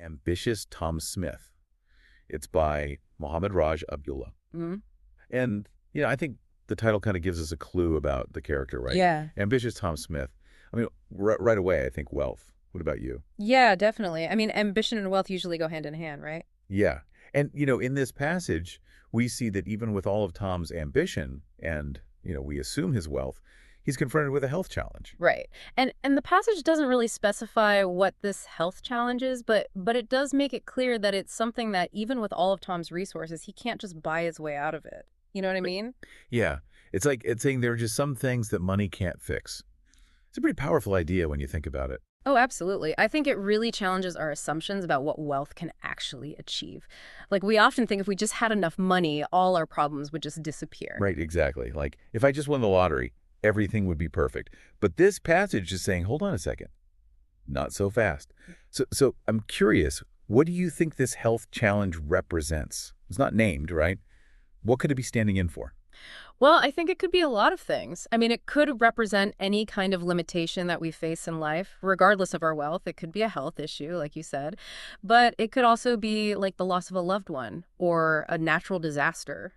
Ambitious Tom Smith. It's by Mohammad Raj Abdullah. Mhm. And, I think the title kind of gives us a clue about the character, right? Yeah. Ambitious Tom Smith. I mean, right away, I think wealth. What about you? Yeah, definitely. I mean, ambition and wealth usually go hand in hand, right? Yeah. And, in this passage, we see that even with all of Tom's ambition and, we assume his wealth, he's confronted with a health challenge. Right. And the passage doesn't really specify what this health challenge is, but it does make it clear that it's something that even with all of Tom's resources, he can't just buy his way out of it. You know what I mean? Yeah. It's like it's saying there are just some things that money can't fix. It's a pretty powerful idea when you think about it. Oh, absolutely. I think it really challenges our assumptions about what wealth can actually achieve. Like, we often think if we just had enough money, all our problems would just disappear. Right, exactly. Like, if I just won the lottery, everything would be perfect. But this passage is saying, hold on a second, not so fast. So I'm curious, what do you think this health challenge represents? It's not named, right? What could it be standing in for? Well, I think it could be a lot of things. I mean, it could represent any kind of limitation that we face in life, regardless of our wealth. It could be a health issue, like you said, but it could also be like the loss of a loved one or a natural disaster,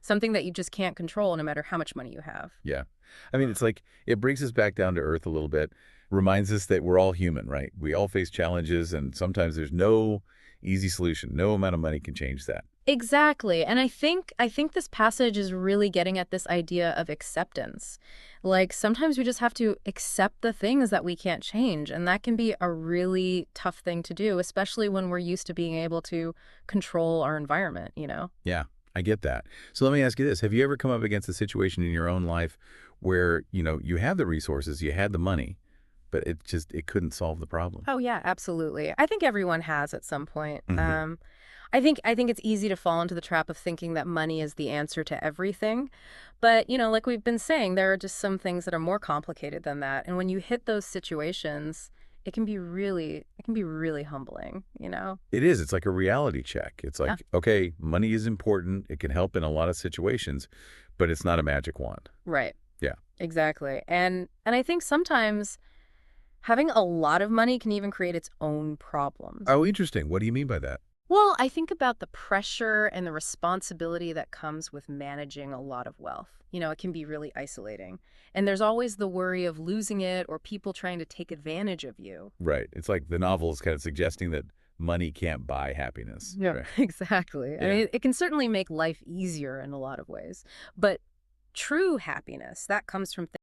something that you just can't control no matter how much money you have. Yeah. I mean, it's like it brings us back down to earth a little bit, reminds us that we're all human, right? We all face challenges, and sometimes there's no easy solution. No amount of money can change that. Exactly. And I think this passage is really getting at this idea of acceptance. Like, sometimes we just have to accept the things that we can't change, and that can be a really tough thing to do, especially when we're used to being able to control our environment. Yeah, I get that. So let me ask you this. Have you ever come up against a situation in your own life where, you had the resources, you had the money, but it couldn't solve the problem? Oh yeah, absolutely. I think everyone has at some point. Hmm. I think it's easy to fall into the trap of thinking that money is the answer to everything. But, like we've been saying, there are just some things that are more complicated than that. And when you hit those situations, it can be really humbling. It is. It's like a reality check. It's Yeah. like, okay, money is important. It can help in a lot of situations, but it's not a magic wand. Right. Yeah. Exactly. And I think sometimes having a lot of money can even create its own problems. Oh, interesting. What do you mean by that? Well, I think about the pressure and the responsibility that comes with managing a lot of wealth. It can be really isolating. And there's always the worry of losing it or people trying to take advantage of you. Right. It's like the novel is kind of suggesting that money can't buy happiness. Yeah. Right. Exactly. I Yeah. mean, it can certainly make life easier in a lot of ways. But true happiness, that comes from